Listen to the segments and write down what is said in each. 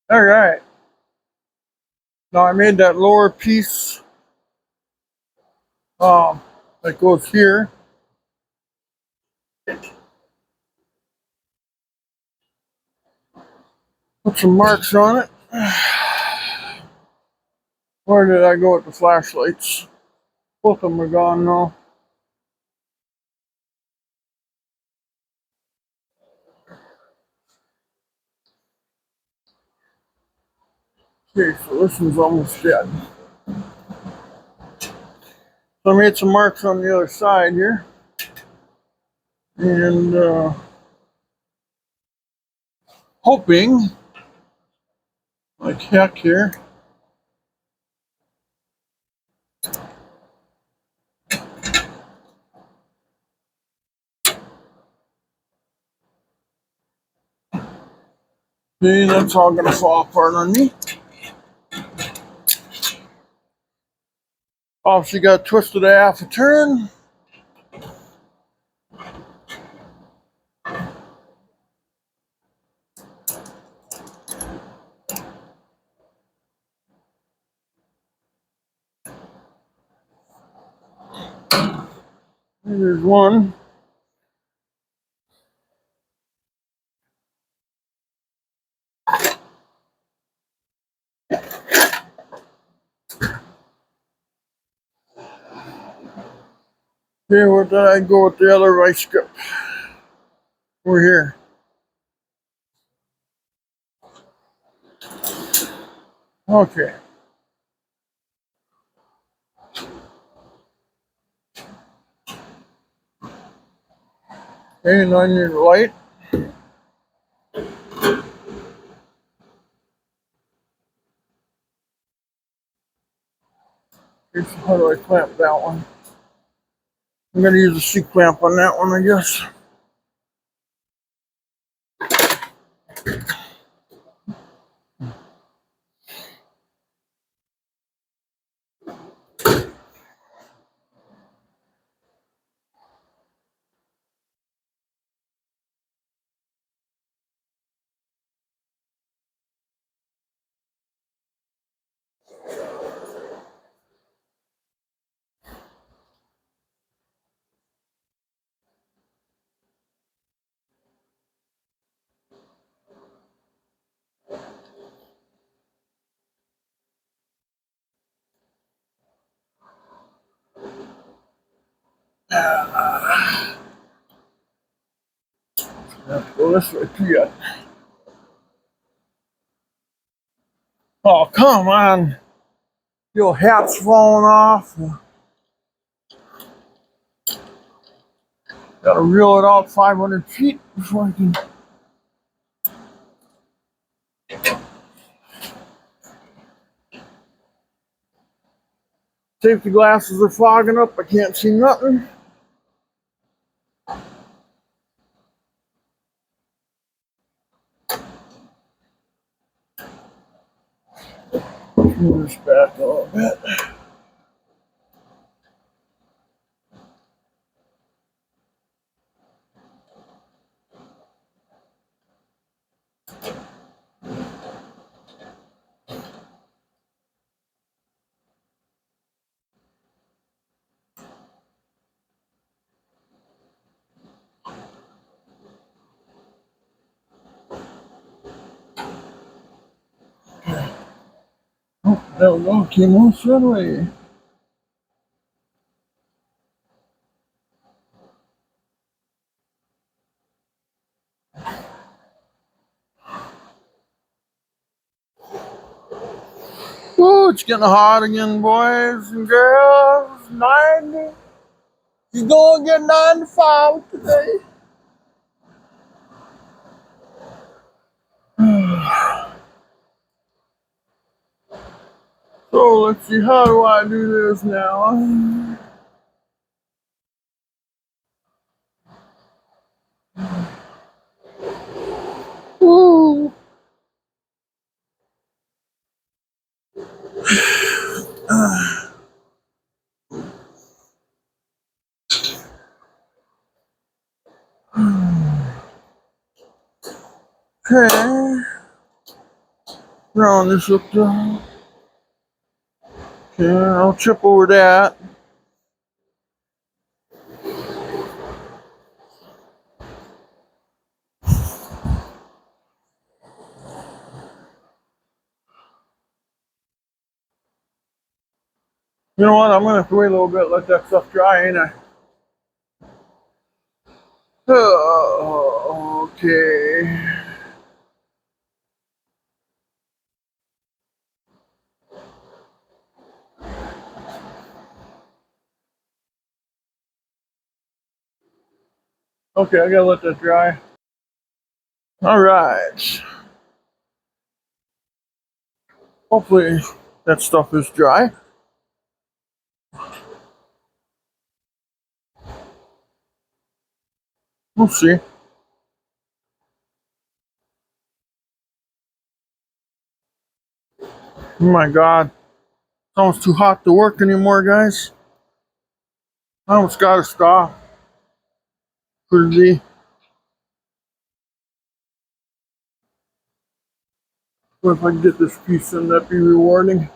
All right. Now I made that lower piece that goes here. Put some marks on it. Where did I go with the flashlights? Both of them are gone now. Okay, so this one's almost dead. So I made some marks on the other side here. And hoping, like heck here, see, that's all gonna fall apart on me. Oh, she got twisted a half a turn. There's one. Here, where did I go with the other rice grip? We're here. Okay. And on your light. Here's how do I clamp that one? I'm gonna use a C-clamp on that one, I guess. Have to go this way too yet. Oh, come on. Your hat's falling off. Gotta reel it out 500 feet before I can. Safety glasses are fogging up. I can't see nothing. Move this back a little bit. Oh, there we go. Came on straight away. Ooh, it's getting hot again, boys and girls. 90. He's gonna get 95 today. So let's see, how do I do this now? Ooh. Okay. Round this up there. Okay, I'll trip over that. You know what? I'm gonna have to wait a little bit, let that stuff dry, ain't I? Okay. Okay, I gotta let that dry. All right. Hopefully that stuff is dry. We'll see. Oh my God. It's almost too hot to work anymore, guys. I almost gotta stop. Pretty. What if I can get this piece in, that'd be rewarding.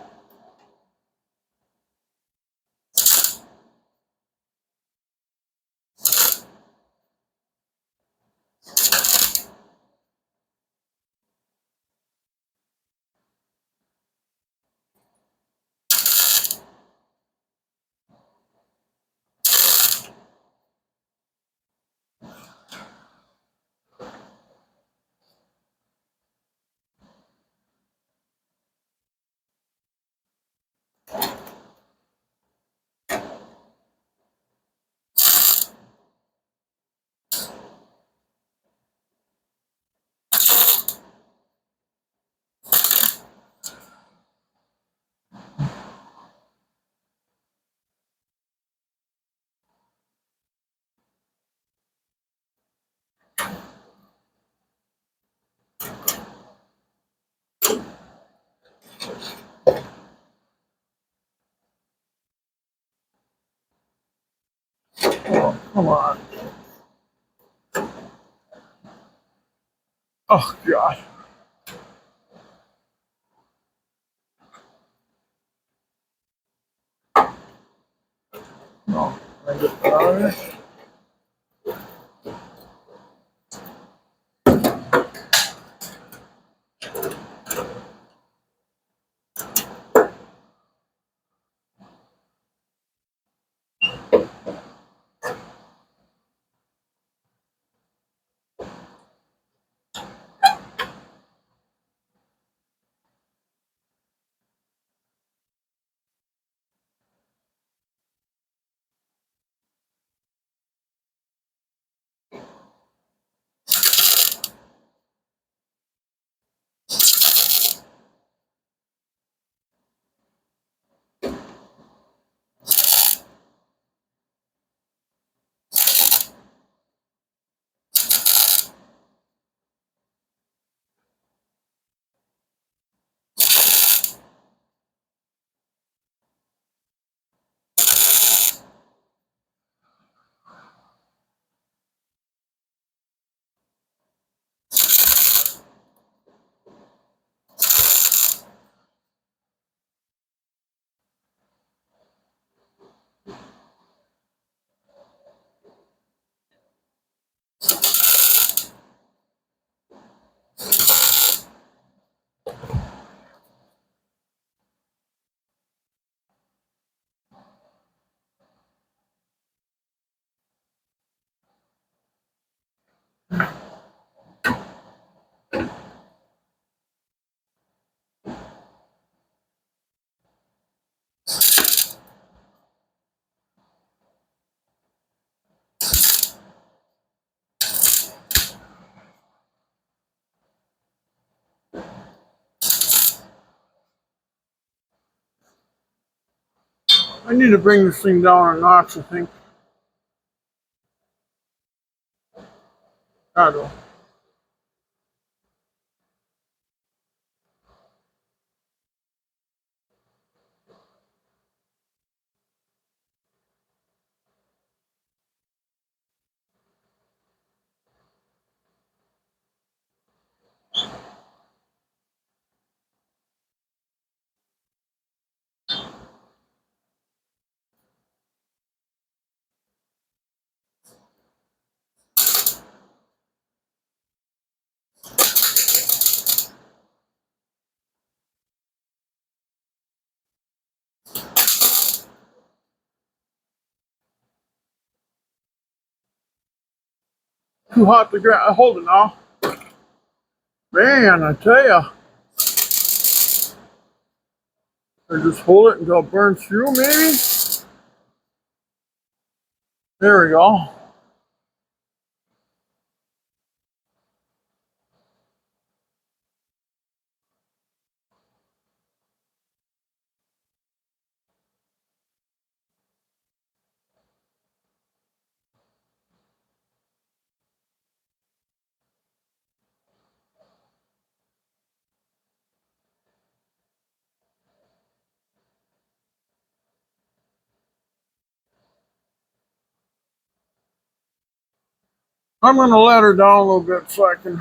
Oh, come on. Oh God. No. Can I get that out of there? I need to bring this thing down a notch, I think. I don't. Too hot to hold it now. Man, I tell ya. I just hold it until it burns through, maybe? There we go. I'm going to let her down a little bit so I can.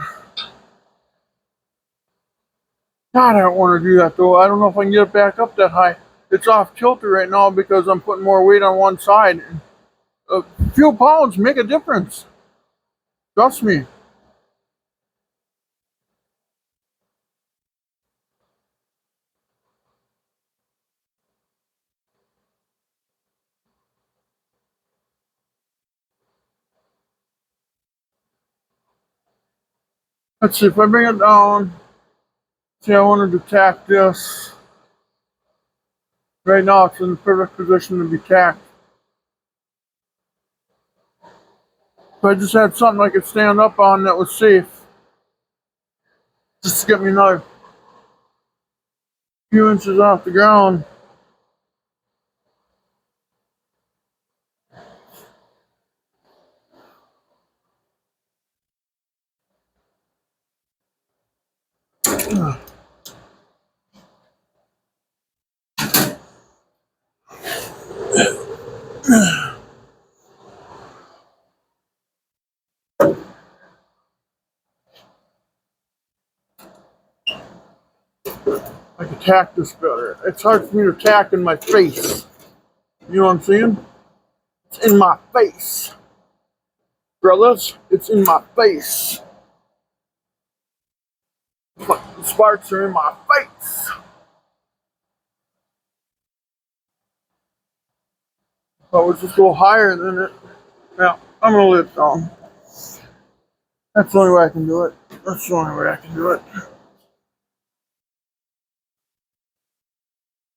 God, I don't want to do that though. I don't know if I can get it back up that high. It's off kilter right now because I'm putting more weight on one side. A few pounds make a difference. Trust me. Let's see if I bring it down. See, I wanted to tack this. Right now, it's in the perfect position to be tacked. If I just had something I could stand up on that was safe, just to get me another few inches off the ground. I could tack this better. It's hard for me to tack in my face. You know what I'm saying? It's in my face. Brothers, it's in my face. The sparks are in my face. If I was just a little higher than it. Now, I'm going to let it down. That's the only way I can do it. That's the only way I can do it.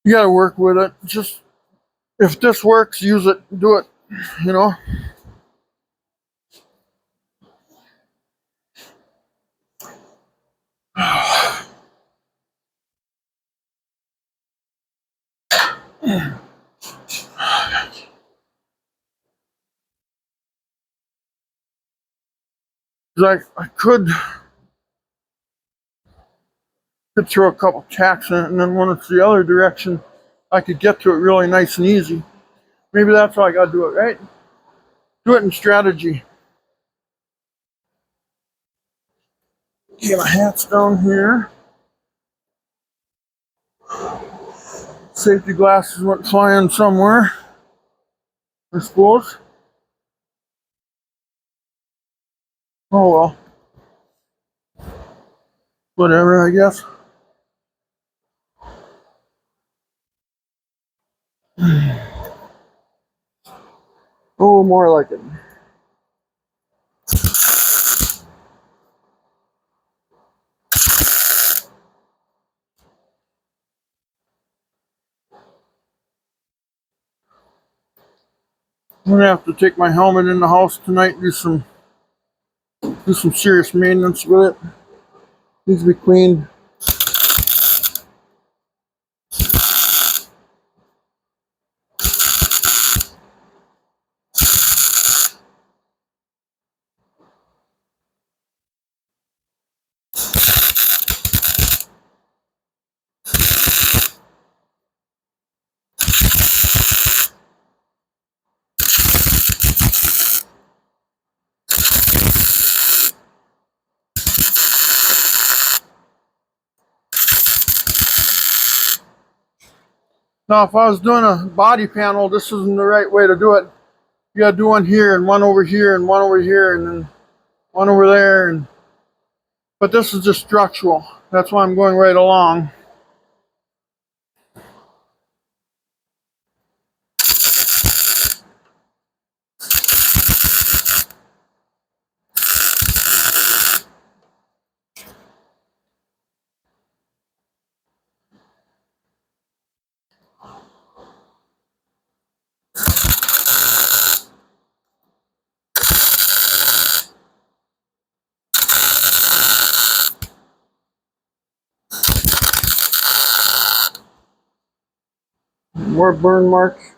You got to work with it. Just, if this works, use it. Do it. You know? I could throw a couple tacks in it, and then when it's the other direction, I could get to it really nice and easy. Maybe that's how I got to do it, right? Do it in strategy. Okay, my hat's down here. Safety glasses went flying somewhere, I suppose. Oh well. Whatever, I guess. Oh, more like it. I'm gonna have to take my helmet in the house tonight. Do some serious maintenance with it. Needs to be cleaned. Now, if I was doing a body panel, this isn't the right way to do it. You gotta do one here and one over here and one over here and then one over there. But this is just structural. That's why I'm going right along. More burn marks.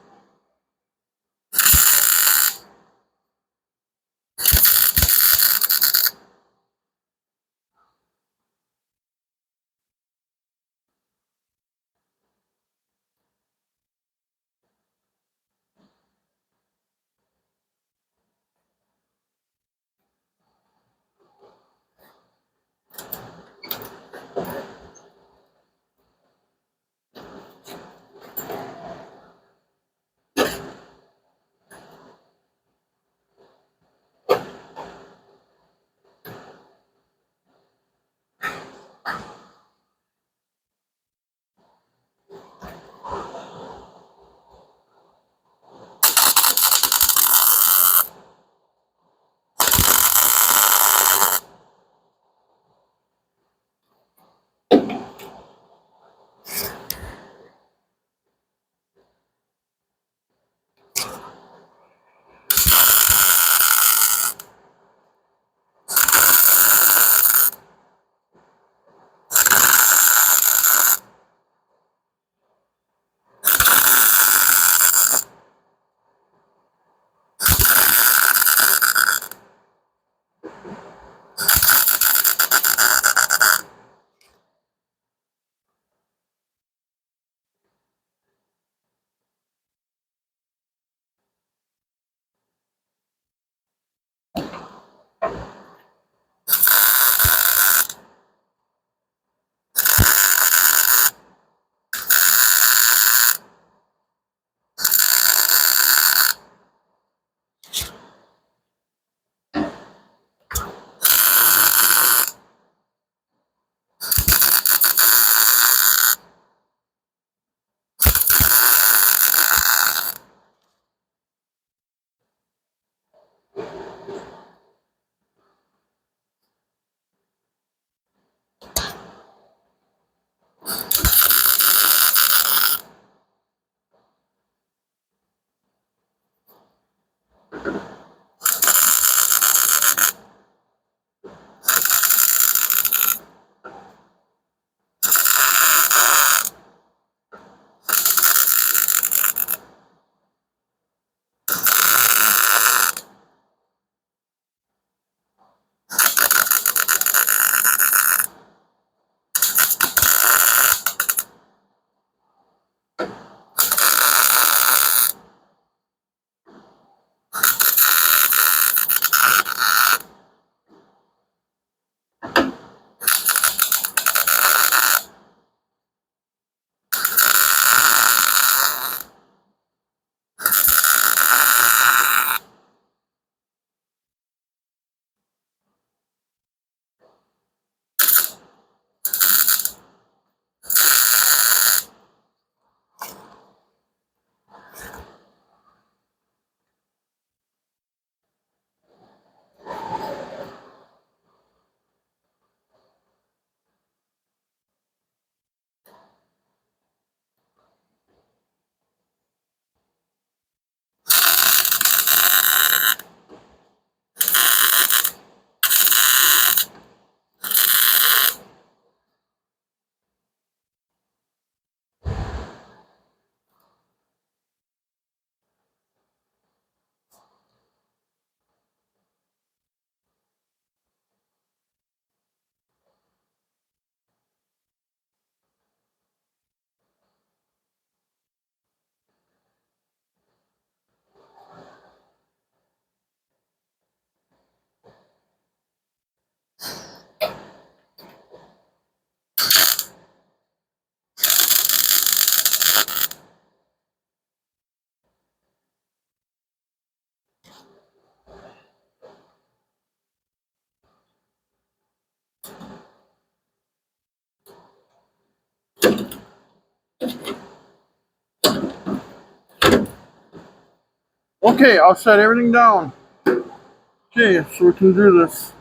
Okay, I'll set everything down. Okay, so we can do this.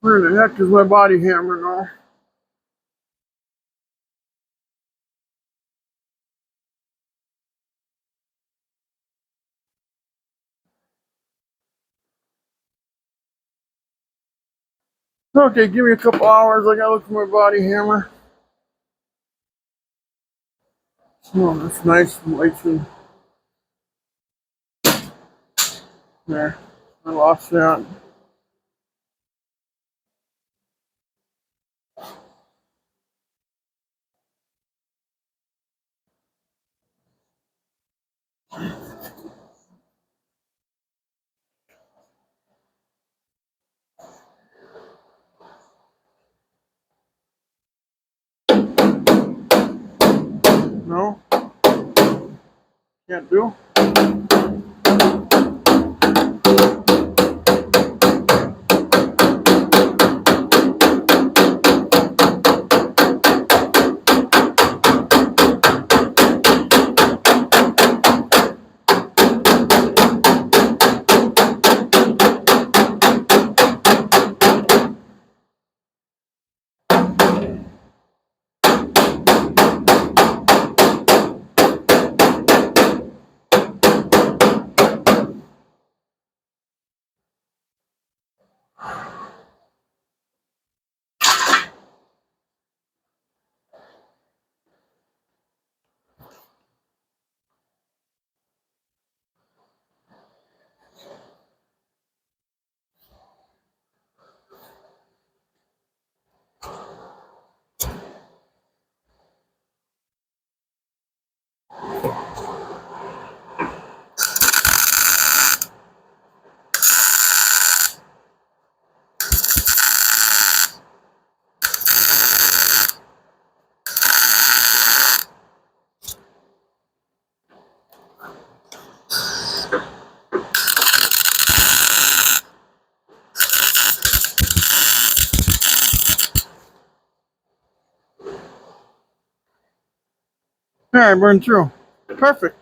Where the heck is my body hammer now? Okay, give me a couple hours. I gotta look for my body hammer. Oh, that's nice. Lights in there. I lost that. No, can't do. There, I burned through. Perfect.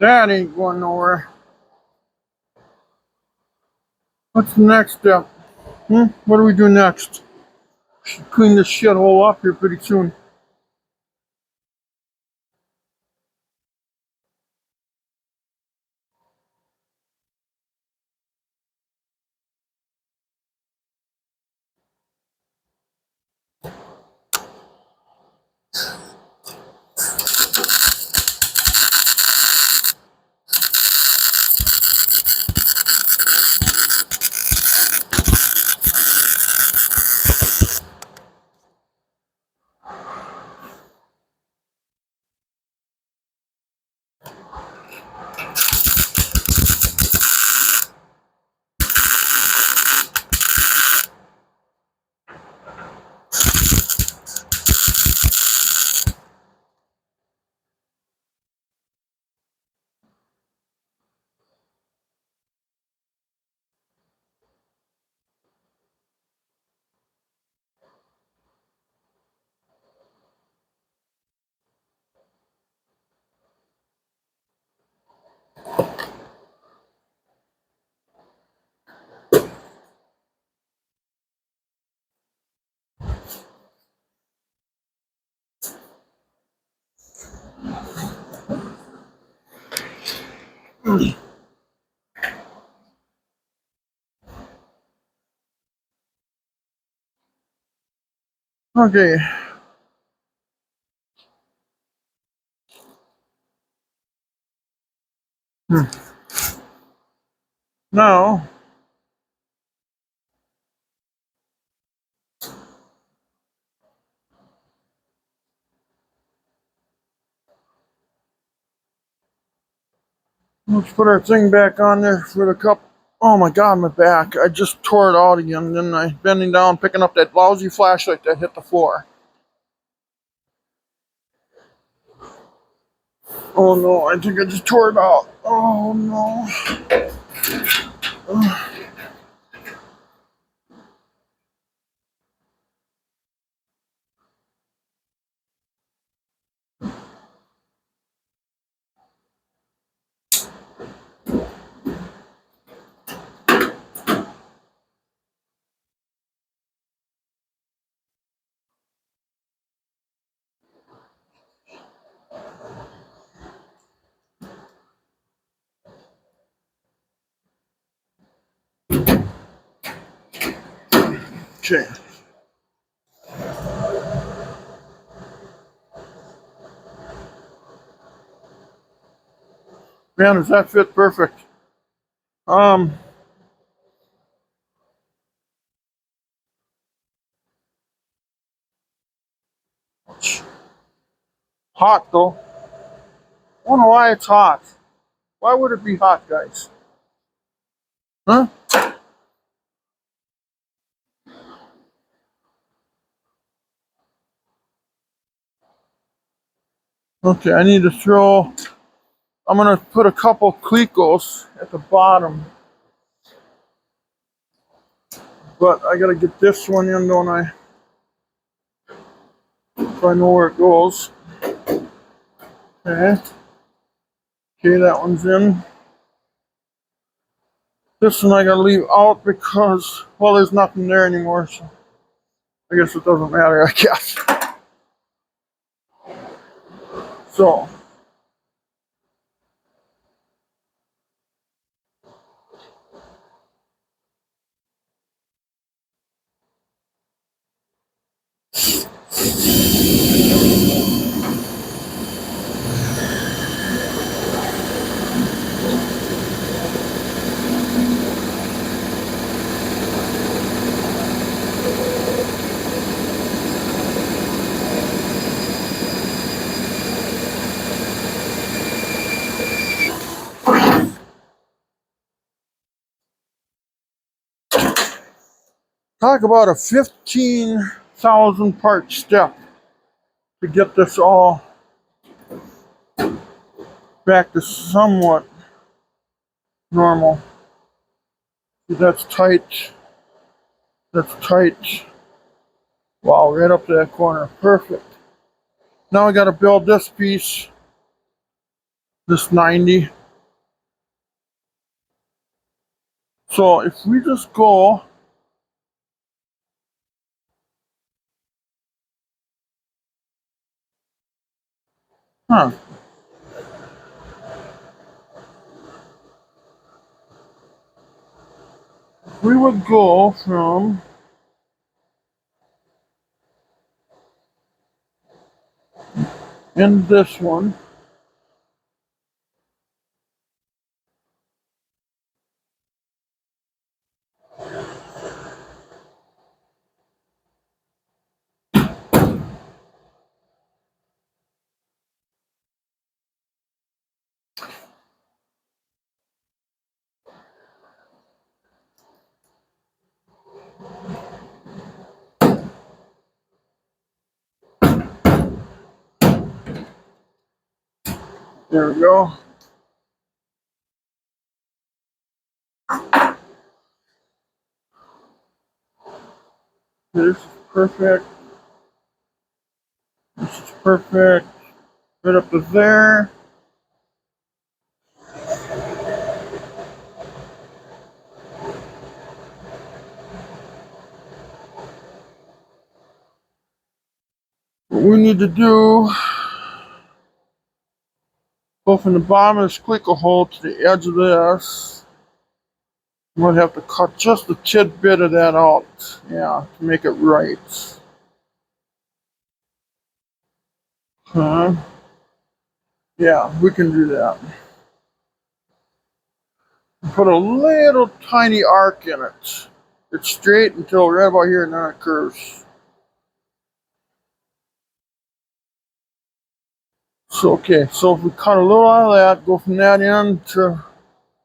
That ain't going nowhere. What's the next step? What do we do next? Should clean this shithole up here pretty soon. Okay. Now, let's put our thing back on there for the cup. Oh my god, my back. I just tore it out again, didn't I? Bending down, picking up that lousy flashlight that hit the floor. Oh no, I think I just tore it out. Oh no. Okay. Man, does that fit perfect? Um, hot though. I don't know why it's hot. Why would it be hot, guys? Huh? Okay, I need to throw. I'm gonna put a couple Clicos at the bottom, but I gotta get this one in, don't I? If I know where it goes. Okay. Okay, that one's in. This one I gotta leave out because, well, there's nothing there anymore, so I guess it doesn't matter, I guess. So, talk about a 15,000 part step to get this all back to somewhat normal. That's tight. That's tight. Wow, right up to that corner. Perfect. Now I got to build this piece. this 90. So if we just go, huh, we would go from in this one. There we go. This is perfect. This is perfect. Right up to there. What we need to do, go from the bottom of this squeakle hole to the edge of this. I'm going to have to cut just a tidbit of that out. Yeah, to make it right. Huh? Yeah, we can do that. Put a little tiny arc in it. It's straight until right about here and then it curves. So, okay, so if we cut a little out of that, go from that end to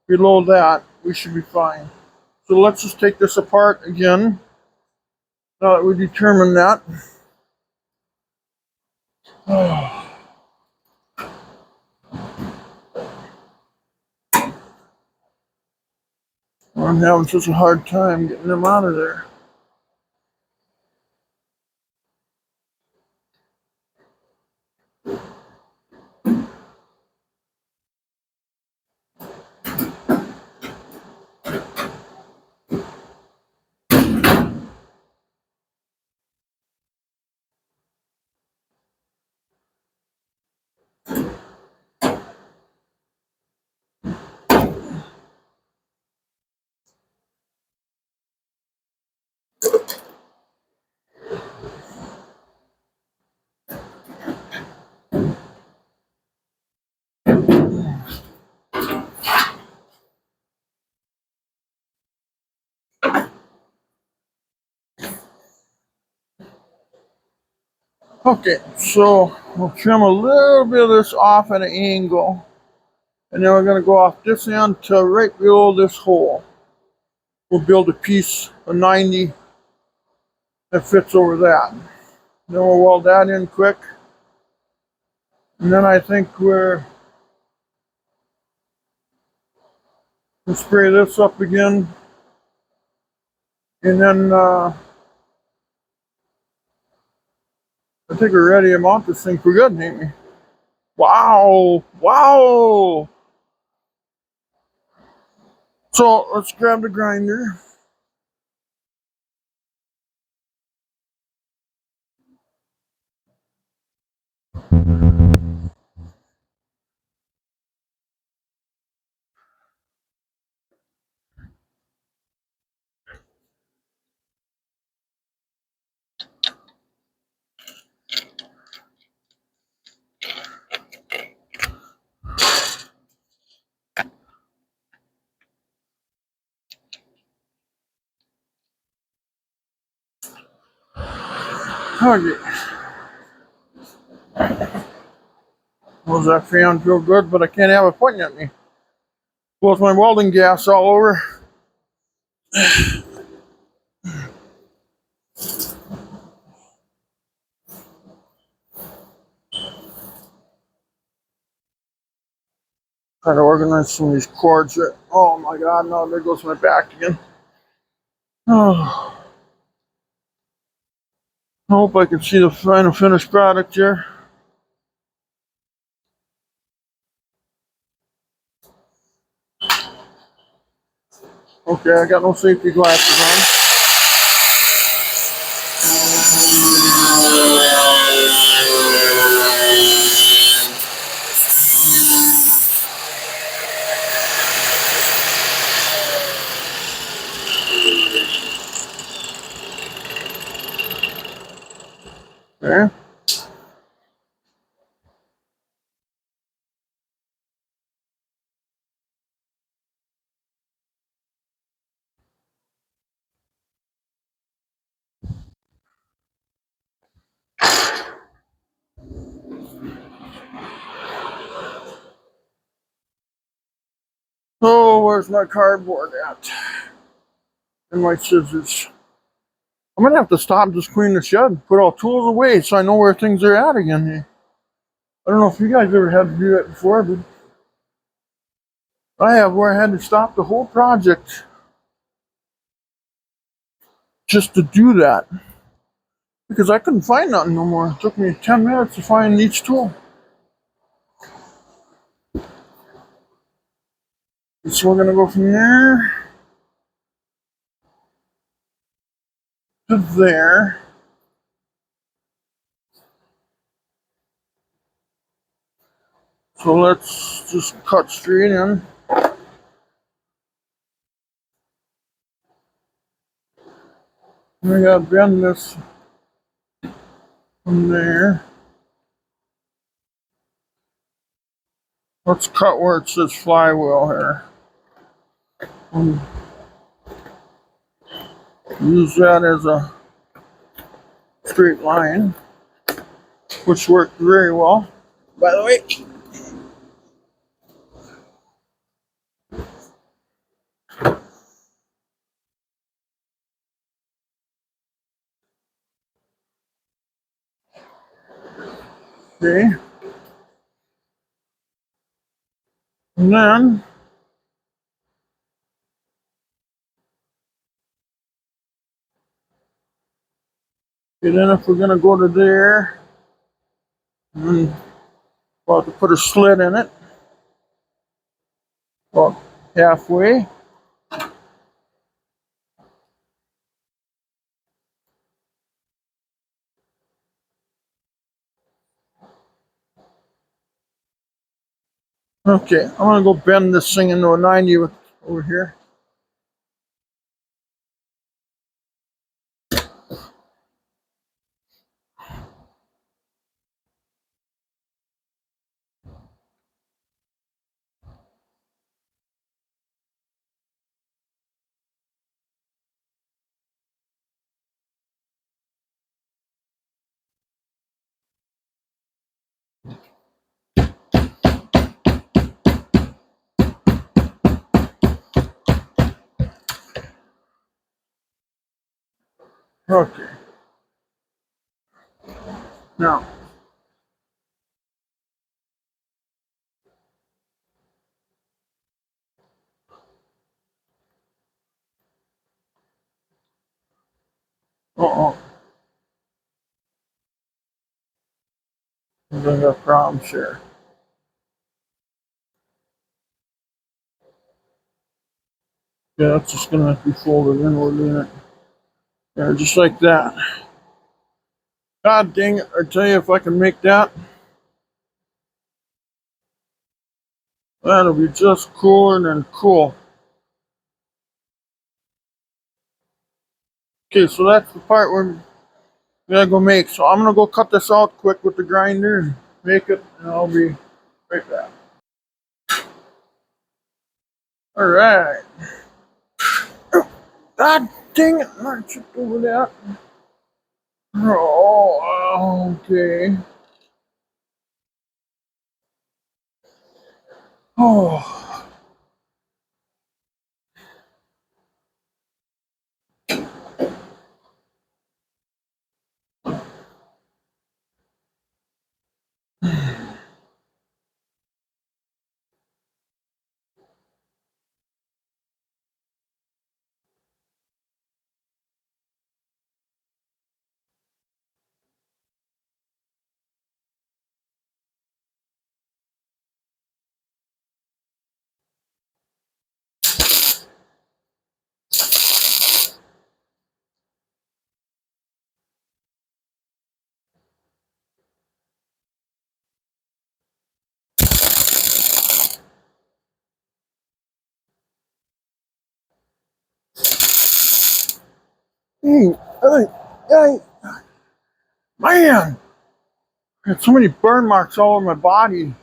below that, we should be fine. So let's just take this apart again. Now that we determined that. I'm having such a hard time getting them out of there. Okay, so we'll trim a little bit of this off at an angle. And then we're going to go off this end to right below this hole. We'll build a piece, a 90, that fits over that. Then we'll weld that in quick. And then I think we'll spray this up again. And then I think we're ready to mount this thing for good, ain't we? Wow! Wow! So let's grab the grinder. Okay. Well, that fan feel good, but I can't have it pointing at me. Blows my welding gas all over. Try to organize some of these cords. Oh my god, no, there goes my back again. Oh, I hope I can see the final finished product here. Okay, I got no safety glasses on. Okay. Oh, where's my cardboard at? And my scissors. I'm gonna have to stop and just clean the shed, put all tools away so I know where things are at again. I don't know if you guys ever had to do that before, but I have, where I had to stop the whole project just to do that. Because I couldn't find nothing no more. It took me 10 minutes to find each tool. So we're gonna go from there to there. So let's just cut straight in. We gotta bend this from there. Let's cut where it says flywheel here. And use that as a straight line, which worked very well, by the way. Okay. And then if we're gonna go to there, and we'll have to put a slit in it, about halfway. Okay, I'm gonna go bend this thing into a 90 over here. Okay, now, uh-oh, we're gonna have problems here. Yeah, that's just gonna have to be folded inward in it. Yeah, just like that. God dang it, I tell you, if I can make that, that'll be just cooler than cool. Okay, so that's the part where we gotta go make. So I'm gonna go cut this out quick with the grinder and make it, and I'll be right back. Alright. God dang it, I tripped over that. Oh, okay. Oh, Hey, hey, man! I had so many burn marks all over my body.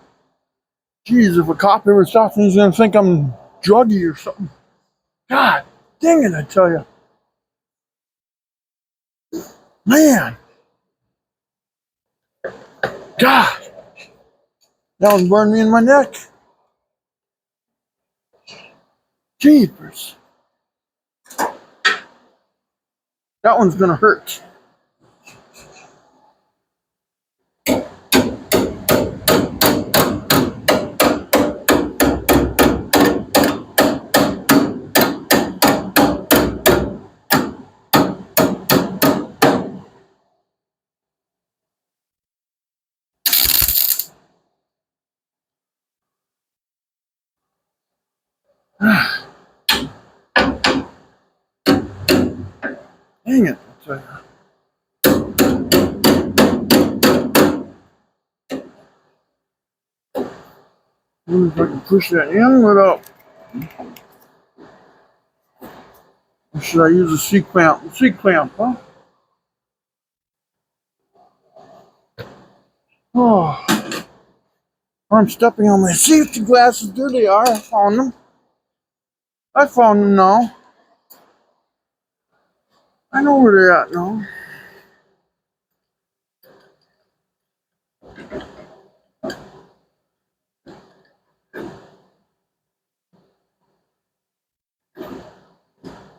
Jeez, if a cop ever stops me, he's gonna think I'm druggy or something. God dang it, I tell you. Man, God, that one burned me in my neck. Jeepers. That one's gonna hurt. Dang it, I tell you. Wonder if I can push that in without. Or should I use a C-clamp? C-clamp, huh? Oh, I'm stepping on my safety glasses. There they are. I found them. I found them now. I know where they're at now.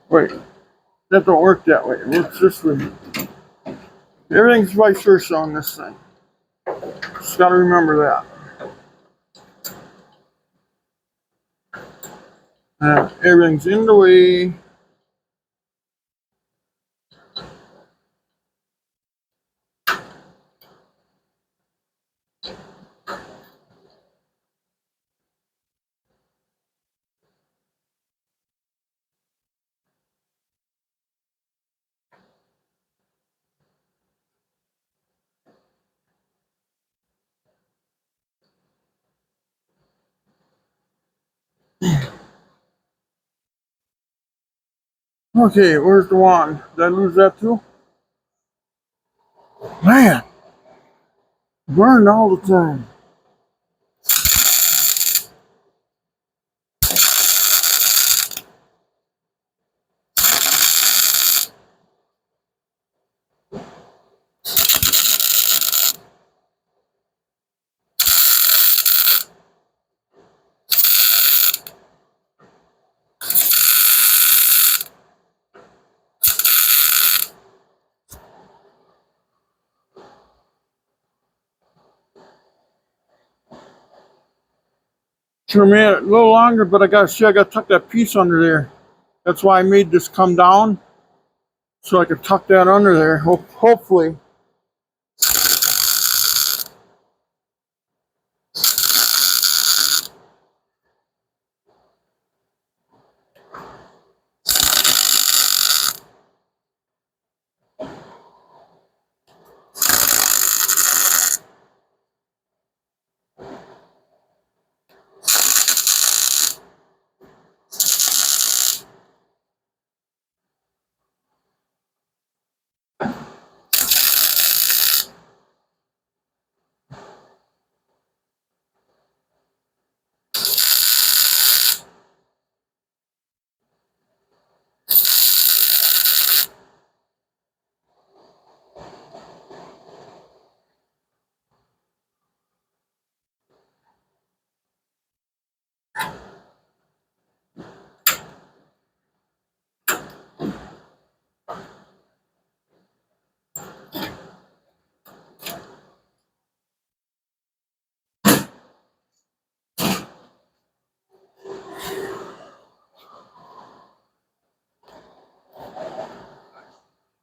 Wait, that don't work that way. It works this way. Everything's vice versa on this thing. Just gotta remember that. Everything's in the way. Okay, where's the wand? Did I lose that too? Man, burned all the time. Sure, man, a little longer, but I gotta tuck that piece under there. That's why I made this come down, so I could tuck that under there. Hopefully.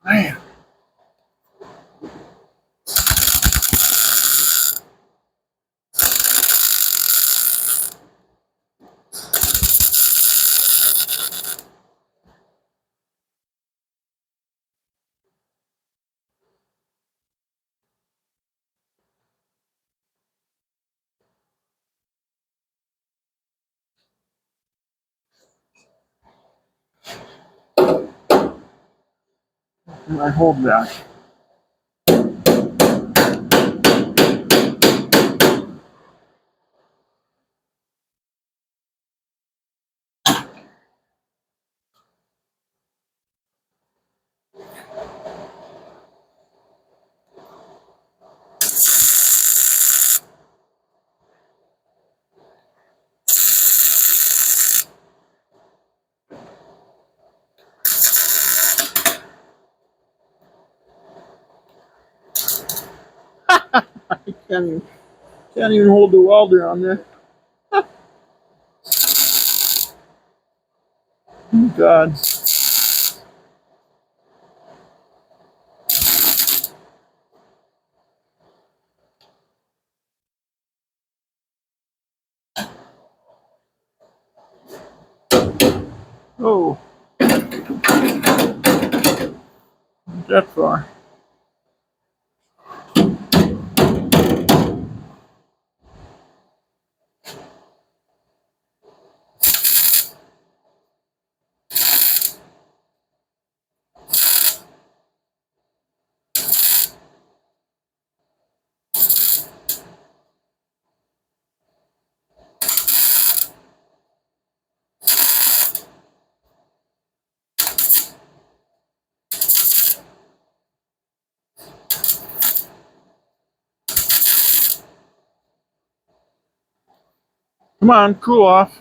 Man. and I hold that. I can't even hold the welder on there. Oh, God. Oh, that far. Come on, cool off.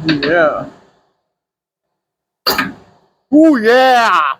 Yeah. Ooh, yeah.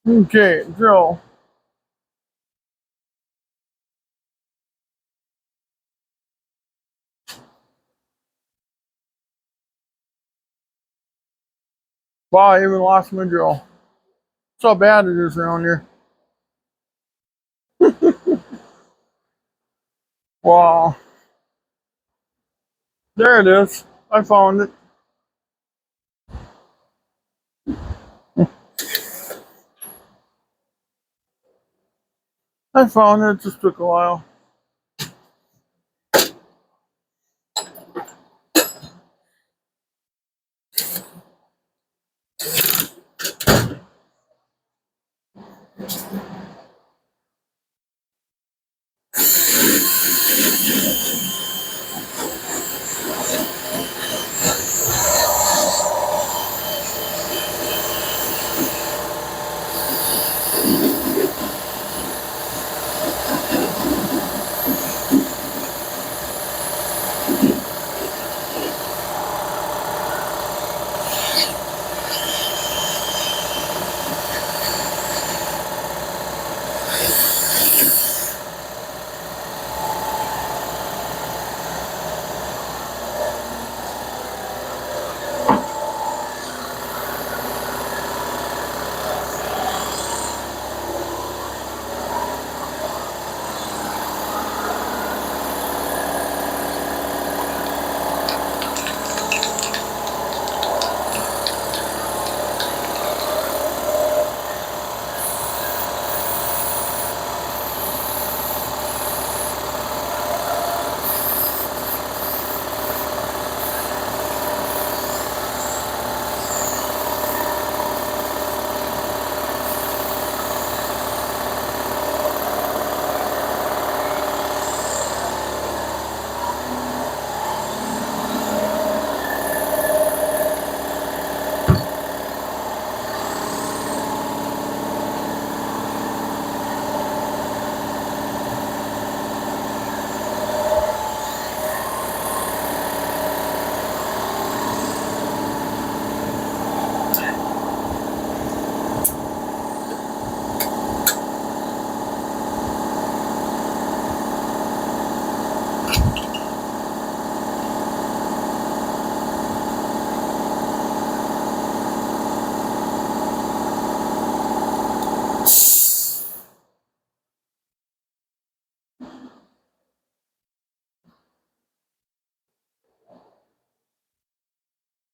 Okay, drill. Wow, I even lost my drill. That's how bad it is around here. Wow. There it is. I found it. I found it. It just took a while.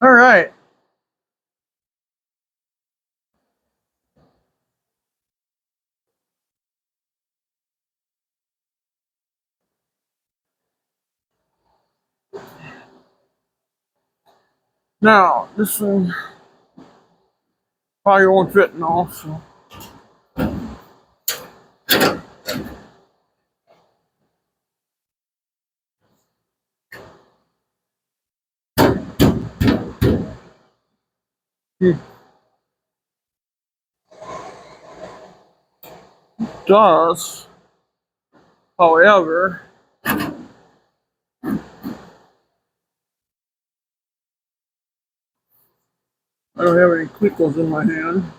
All right. Now, this thing probably won't fit and all, so. It does, however, I don't have any quickles in my hand.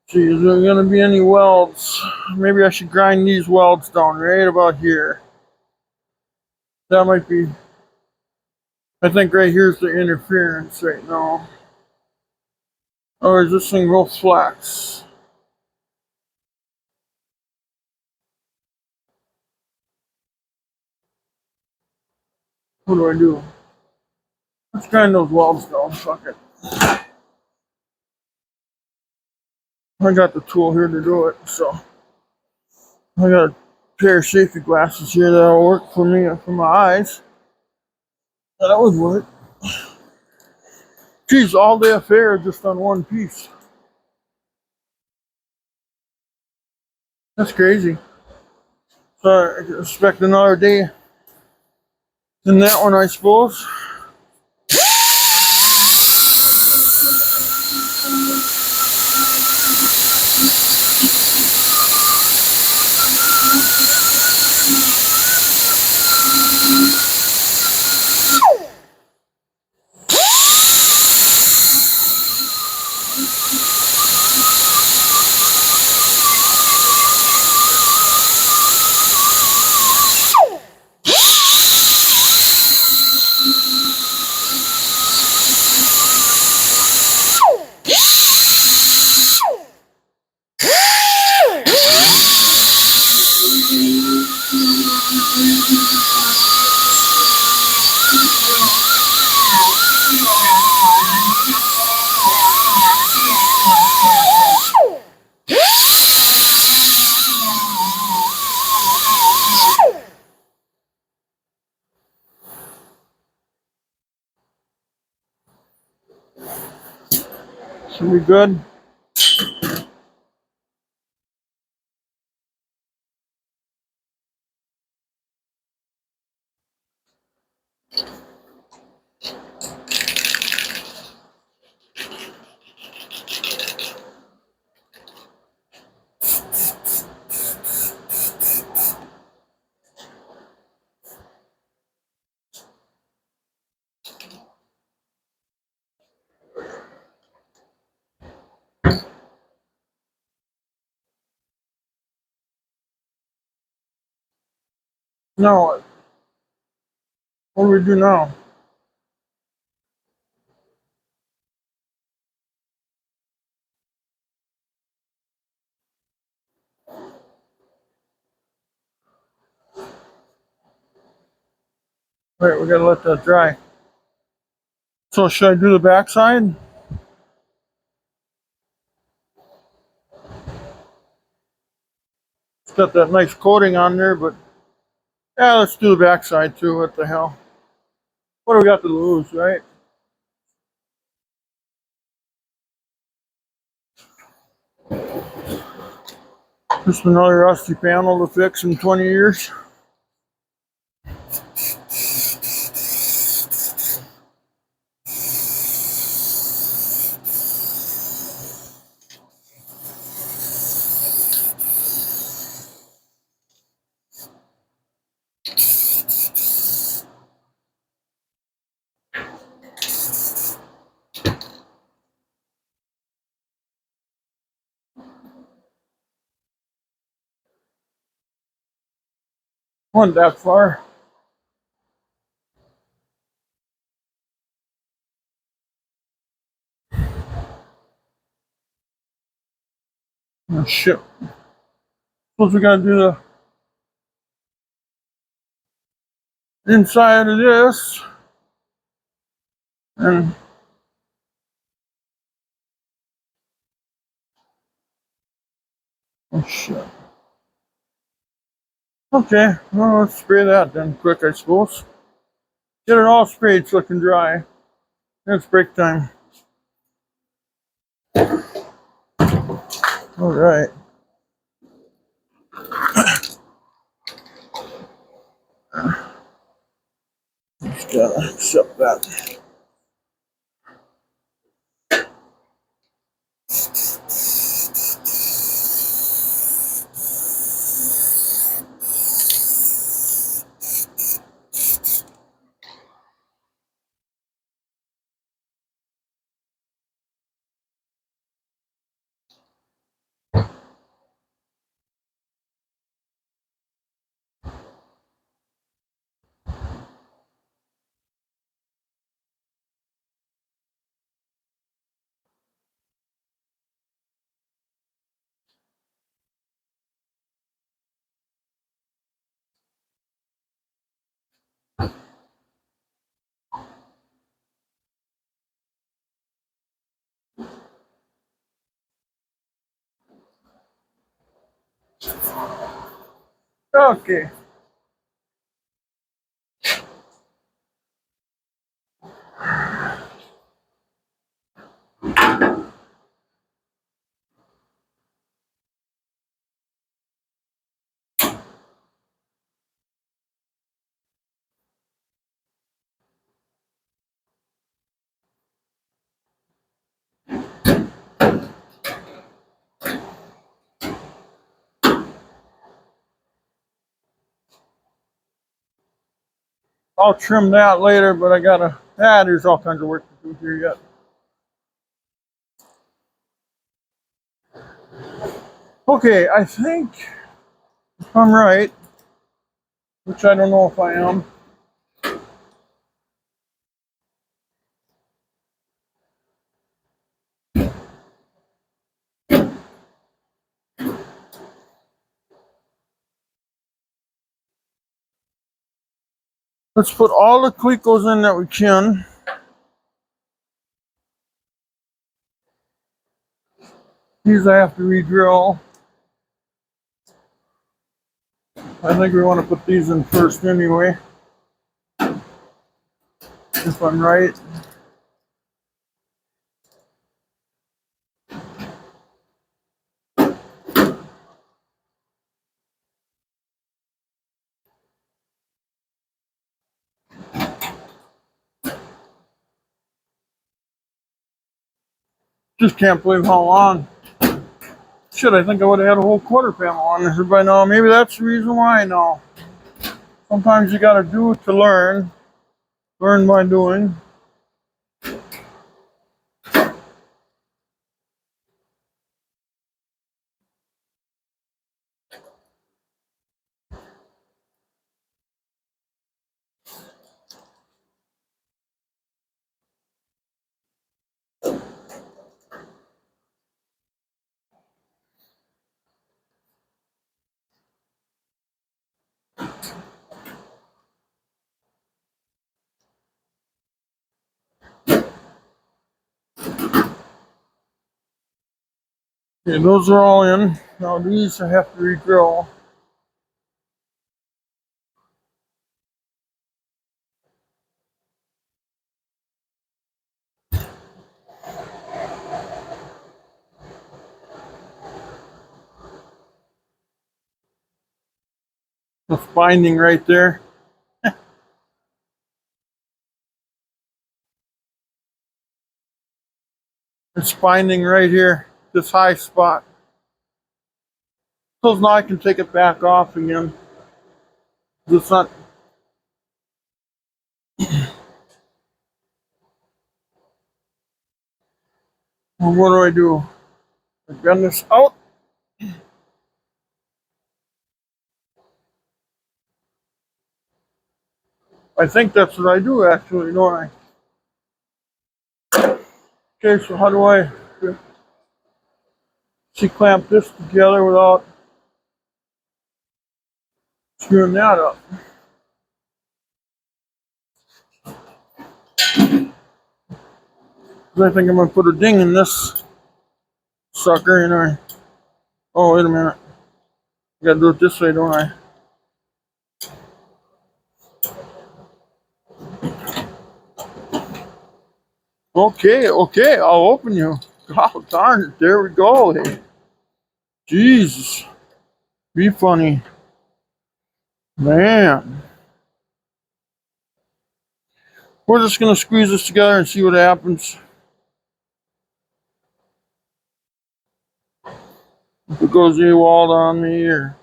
See, is there going to be any welds? Maybe I should grind these welds down right about here. That might be, I think right here's the interference right now. Or is this thing real flex? What do I do? Let's grind those welds down. Fuck it. I got the tool here to do it, so I got a pair of safety glasses here that'll work for me for my eyes. That would work. Geez, all day affair just on one piece. That's crazy. So I expect another day in that one, I suppose. Should be good. Now, what do we do now? Wait, we gotta let that dry. So should I do the backside? It's got that nice coating on there, but yeah, let's do the backside too. What the hell? What do we got to lose, right? Just another rusty panel to fix in 20 years. Wasn't that far. Oh, shit. Suppose we gotta do the inside of this. And oh shit. Okay, well let's spray that then quick, I suppose. Get it all sprayed so it can dry. It's break time. Alright. Just gotta accept that. Okay. I'll trim that later, but I gotta, there's all kinds of work to do here yet. Okay, I think, if I'm right, which I don't know if I am, let's put all the Clecos in that we can. These I have to re-drill. I think we want to put these in first anyway, if I'm right. Just can't believe how long. Shit, I think I would have had a whole quarter panel on here by now. Maybe that's the reason why now. Sometimes you gotta do to learn. Learn by doing. Okay, those are all in. Now these I have to re-drill. It's binding right there. It's binding right here, this high spot. So now I can take it back off again. It's not. Well, what do I do? I bend this out. I think that's what I do actually, don't I? Okay, so how do I C-clamp this together without screwing that up? I think I'm gonna put a ding in this sucker and oh, wait a minute. I gotta do it this way, don't I? Okay, okay, I'll open you. God darn it, there we go. Hey. Jesus. Be funny. Man. We're just gonna squeeze this together and see what happens. If it goes AWOL on me or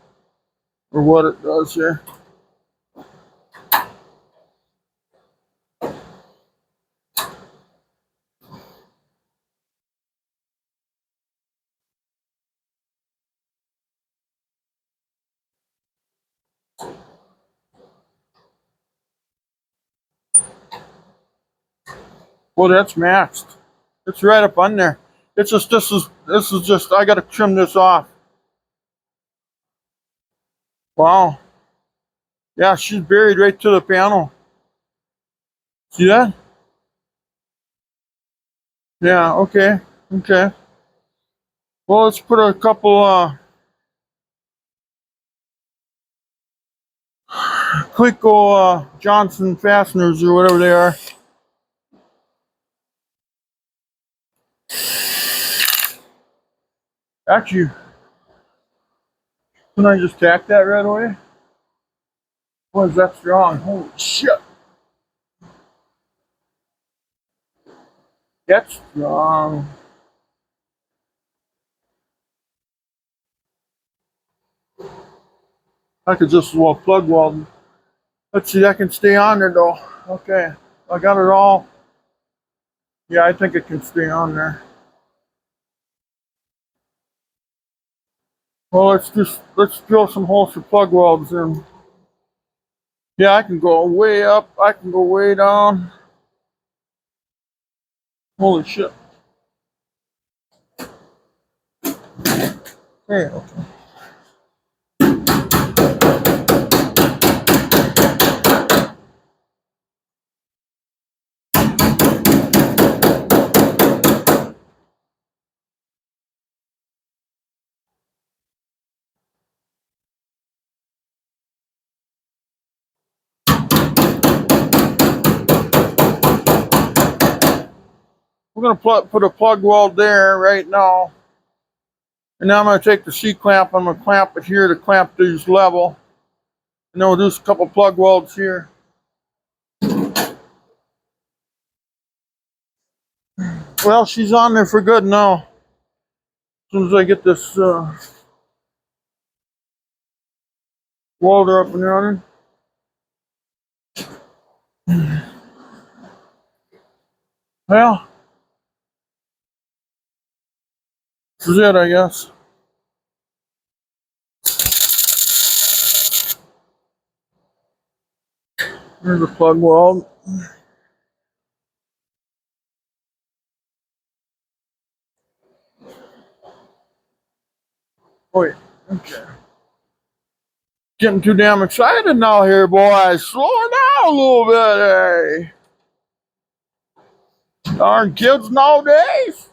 what it does here. Well, that's maxed. It's right up on there. It's just this is just I gotta trim this off. Wow. Yeah, she's buried right to the panel. See that? Yeah, okay. Okay. Well, let's put a couple Cleco Johnson fasteners or whatever they are. Actually, can I just tack that right away? Boy, is that strong. Holy shit. That's strong. I could just as well plug weld. Let's see, that can stay on there though. Okay. I got it all. Yeah, I think it can stay on there. Well, let's drill some holes for plug welds in. Yeah, I can go way up. I can go way down. Holy shit. Okay, okay. We're gonna put a plug weld there right now. And now I'm gonna take the C-clamp. I'm gonna clamp it here to clamp these level. And then we'll do a couple plug welds here. Well, she's on there for good now. As soon as I get this welder up and running. Well, this is it, I guess. There's a plug weld. Wait, okay. Getting too damn excited now here, boys. Slow it down a little bit, hey. Darn kids nowadays.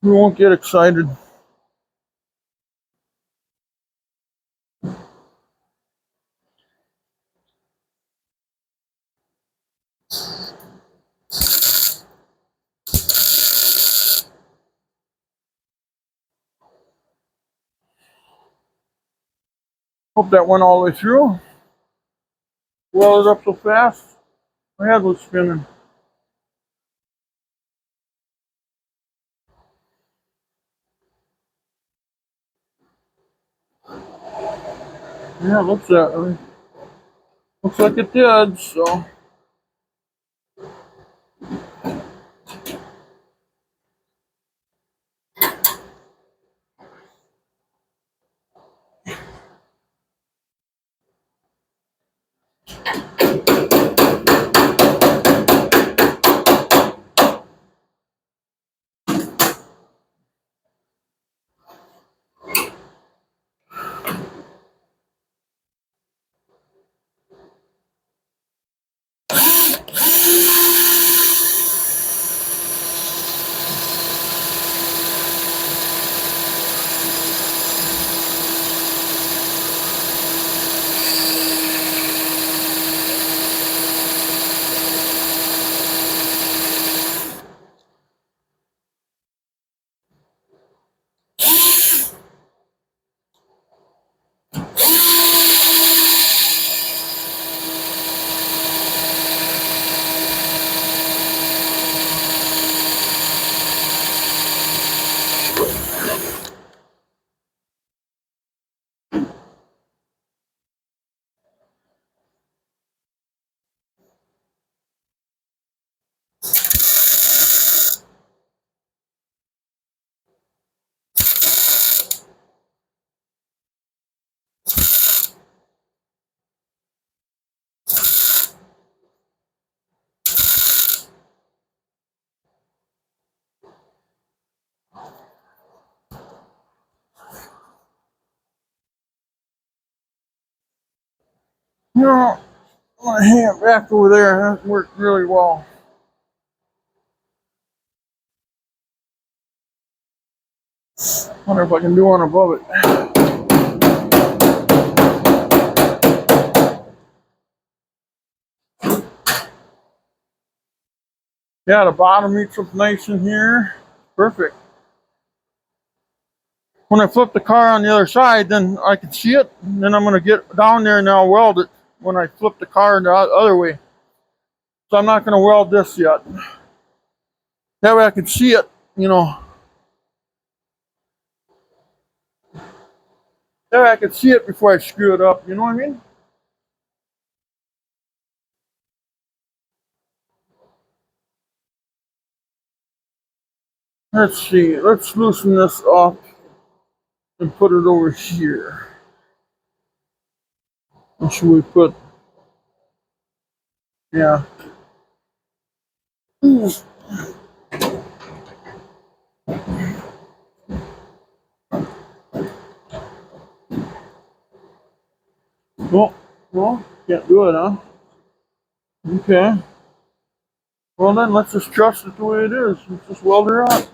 We won't get excited. Hope that went all the way through. Welded up so fast. My head was spinning. Yeah, looks like it did, so. You know, I'm gonna hang it back over there. That worked really well. Wonder if I can do one above it. Yeah, the bottom meets up nice in here. Perfect. When I flip the car on the other side, then I can see it. And then I'm gonna get down there and I'll weld it when I flip the car the other way. So I'm not gonna weld this yet. That way I can see it, you know. That way I can see it before I screw it up. You know what I mean? Let's see. Let's loosen this up and put it over here. And should we put? Yeah. Oh, well, can't do it, huh? Okay. Well then, let's just trust it the way it is. Let's just weld her up.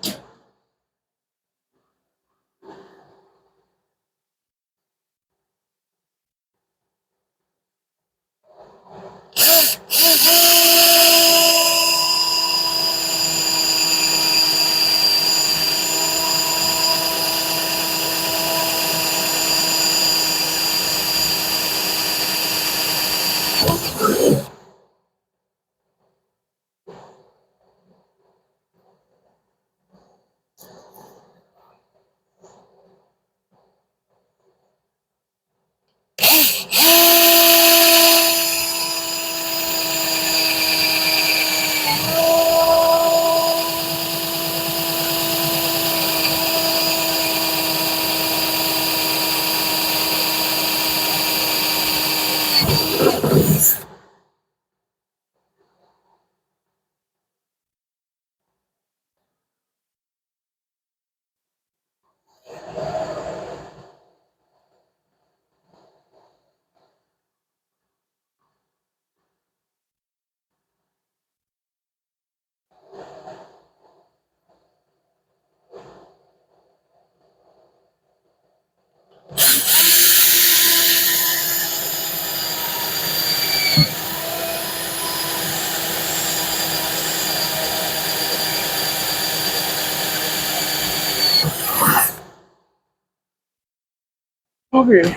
Okay.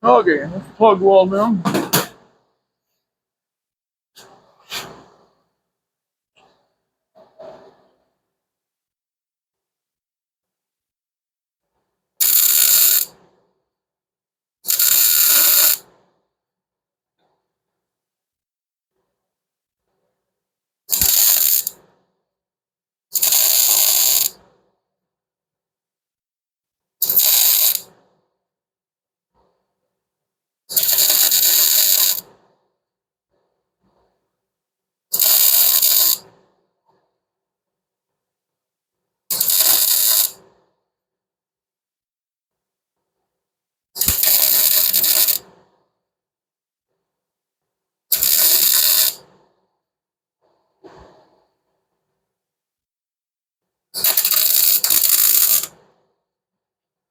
Okay, let's plug weld in.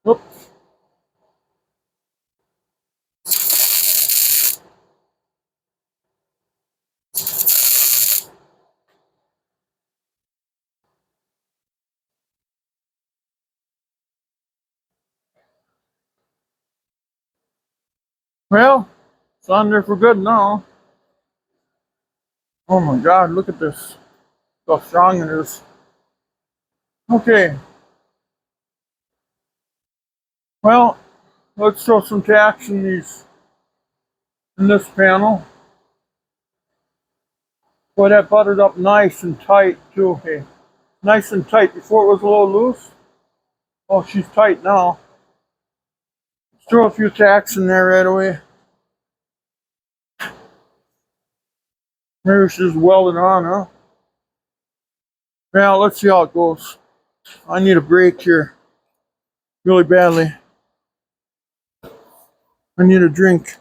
Oops. Well, it's on there for good now. Oh my God, look at this. How strong it is. Okay. Well, let's throw some tacks in this panel. Boy, that buttered up nice and tight too. Hey, nice and tight. Before it was a little loose. Oh, she's tight now. Let's throw a few tacks in there right away. Maybe she's welded on, huh? Now let's see how it goes. I need a break here, really badly. I need a drink.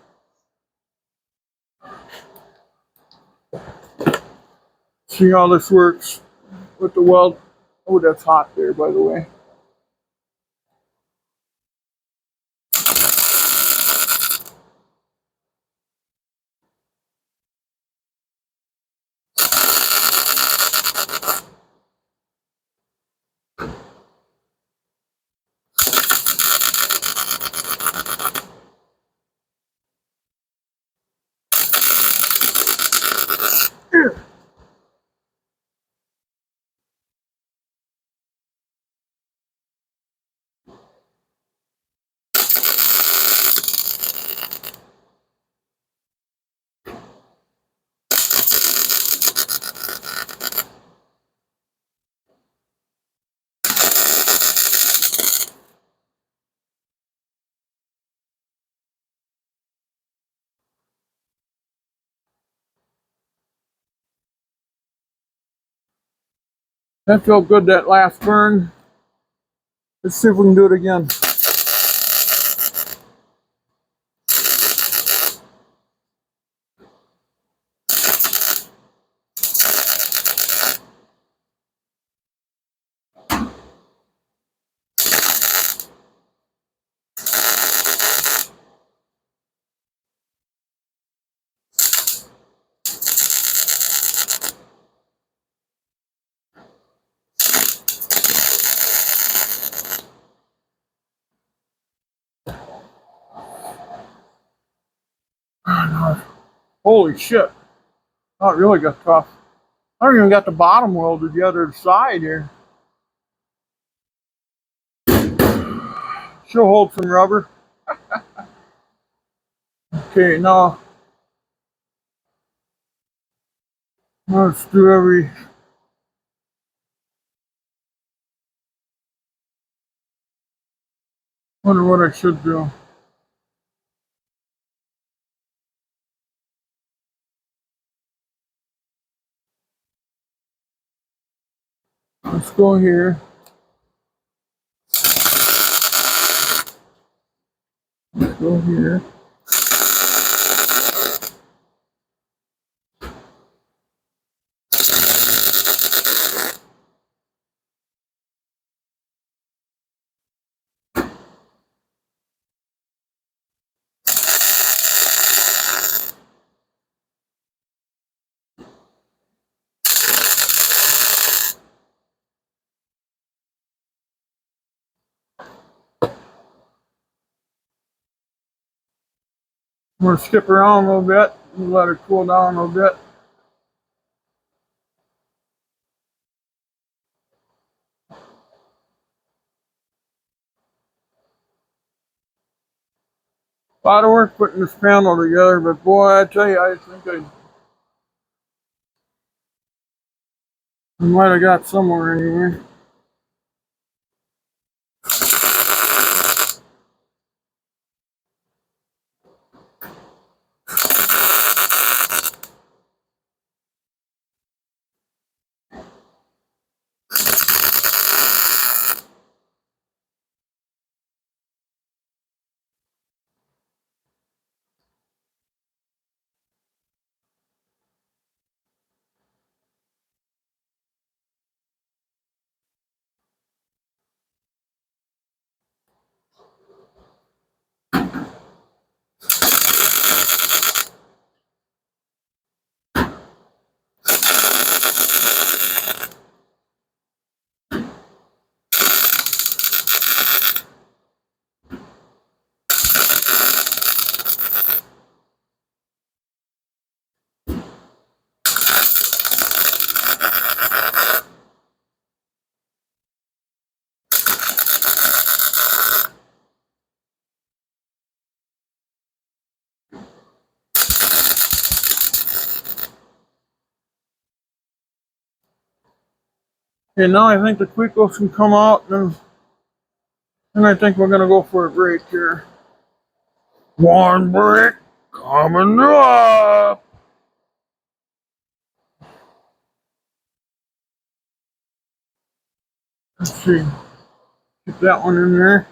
See how this works with the weld. Oh, that's hot there, by the way. That felt good, that last burn. Let's see if we can do it again. Holy shit. Oh, it really got tough. I don't even got the bottom welded the other side here. She'll hold some rubber. Okay, now let's do every. Wonder what I should do. Let's go here. Let's go here. I'm gonna skip around a little bit and let it cool down a little bit. A lot of work putting this panel together, but boy, I tell you, I think I might have got somewhere anyway. Okay, now I think the quickos can come out, and I think we're gonna go for a break here. One break coming up. Let's see. Get that one in there.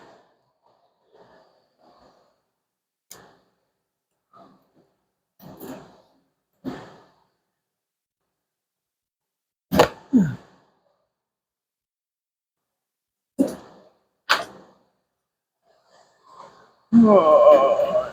Oh,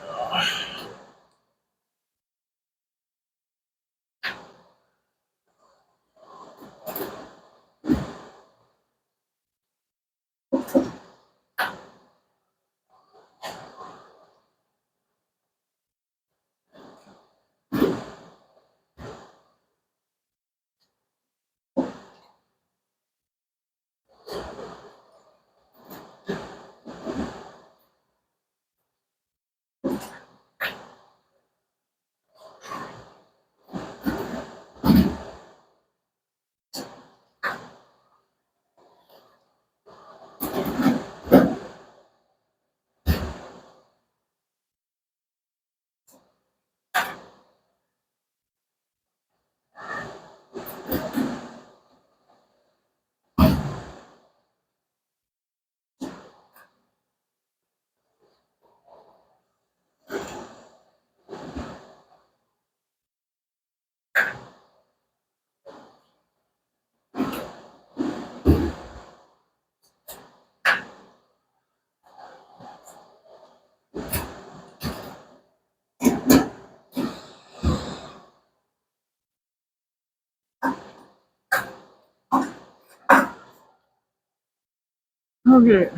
Okay.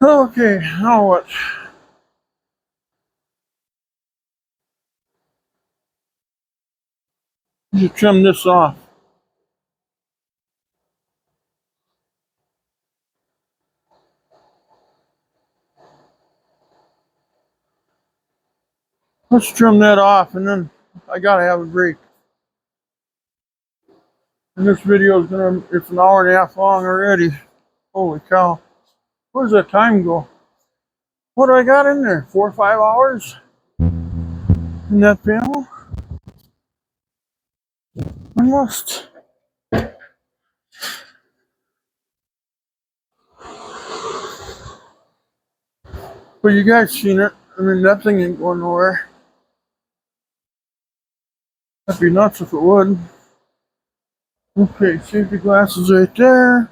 Okay, now what? You trim this off. Let's trim that off, and then I gotta have a break. And this video is it's an hour and a half long already. Holy cow. Where's that time go? What do I got in there? 4 or 5 hours in that panel? I must. But you guys seen it. I mean, that thing ain't going nowhere. That'd be nuts if it would. Okay, safety glasses right there.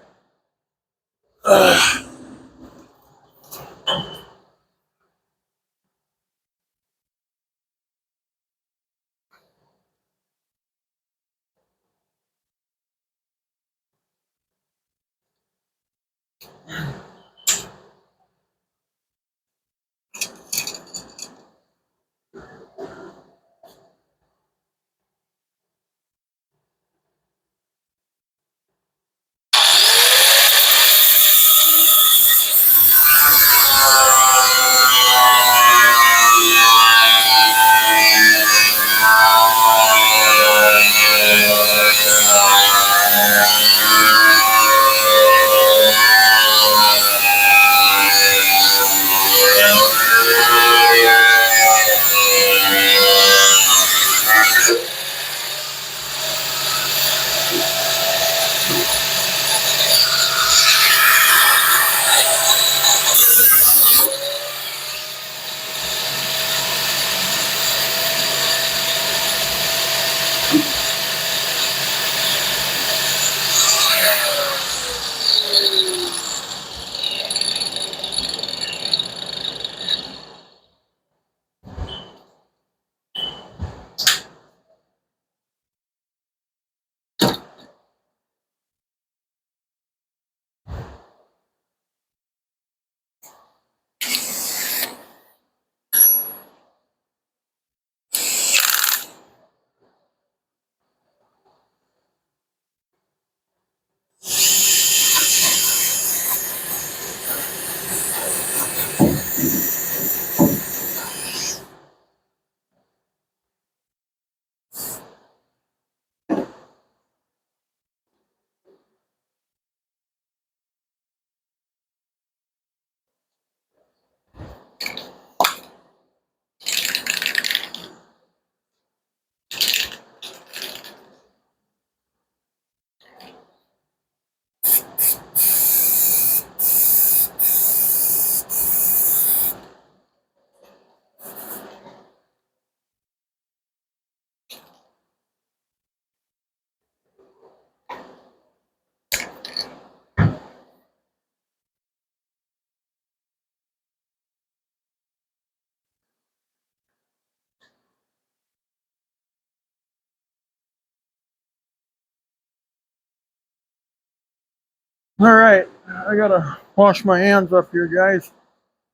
Alright, I gotta wash my hands up here, guys.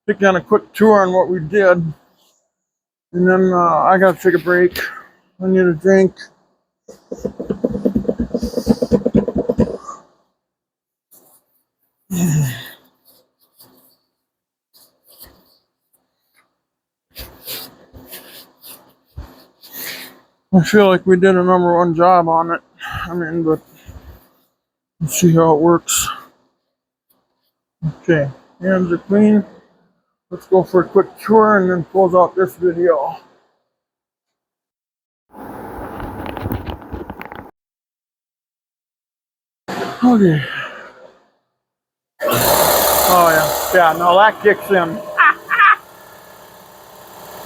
Take down a quick tour on what we did. And then I gotta take a break. I need a drink. I feel like we did a #1 job on it. I mean, but let's see how it works. Okay, hands are clean. Let's go for a quick tour and then close out this video. Okay. Oh yeah, yeah. Now that kicks in.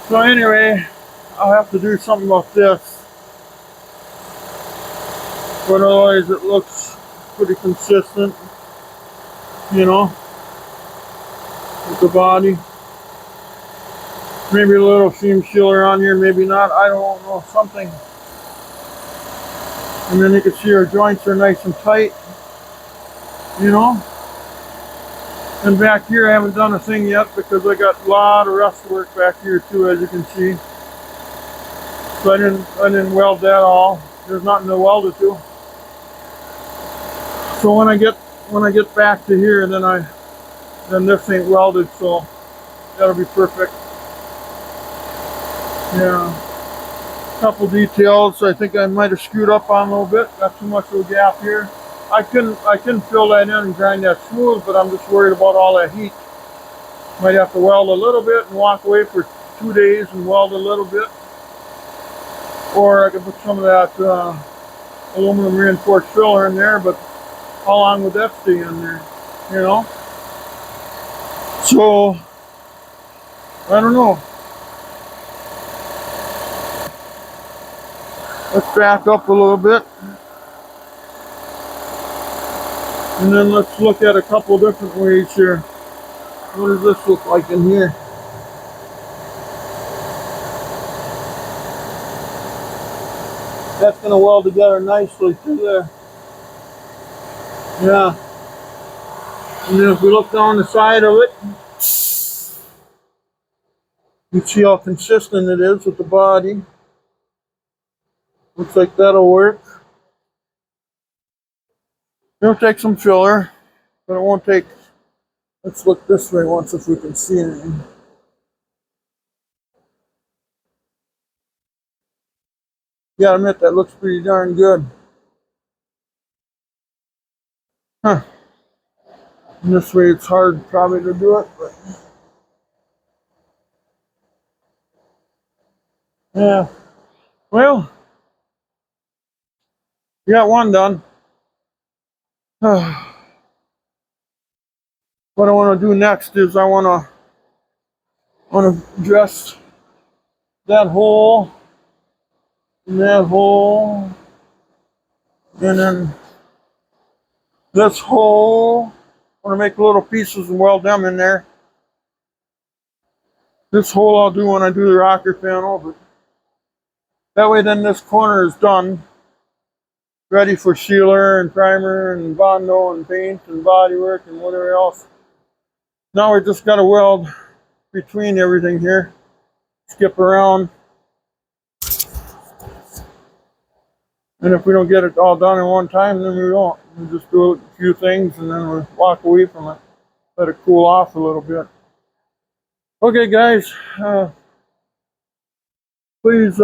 So anyway, I'll have to do something about this, but otherwise it looks pretty consistent, you know, with the body. Maybe a little seam sealer on here, maybe not. I don't know, something. And then you can see our joints are nice and tight, you know. And back here I haven't done a thing yet because I got a lot of rust work back here too, as you can see. So I didn't weld that all. There's nothing to weld it to. So when I get back to here, then this ain't welded, so that'll be perfect. Yeah. Couple details I think I might have screwed up on a little bit. Got too much of a gap here. I couldn't fill that in and grind that smooth, but I'm just worried about all that heat. Might have to weld a little bit and walk away for 2 days and weld a little bit. Or I could put some of that aluminum reinforced filler in there, but how long would that stay in there, you know? So, I don't know. Let's back up a little bit. And then let's look at a couple different ways here. What does this look like in here? That's going to weld together nicely through there. Yeah. And then if we look down the side of it, you see how consistent it is with the body. Looks like that'll work. It'll take some filler, but it won't take. Let's look this way once if we can see anything. Gotta admit that looks pretty darn good. Huh. And this way it's hard probably to do it, but yeah. Well, we got one done. What I want to do next is I want to dress that hole and that hole and then this hole. I want to make little pieces and weld them in there. This hole I'll do when I do the rocker panel, but that way then this corner is done, ready for sealer and primer and Bondo and paint and bodywork and whatever else. Now we just got to weld between everything here, skip around, and if we don't get it all done in one time, then we won't. We just do a few things and then we walk away from it, let it cool off a little bit. Okay, guys, please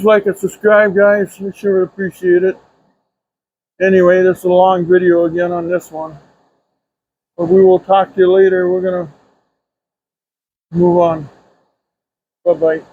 like and subscribe, guys. We sure would appreciate it. Anyway, this is a long video again on this one, but we will talk to you later. We're gonna move on. Bye-bye.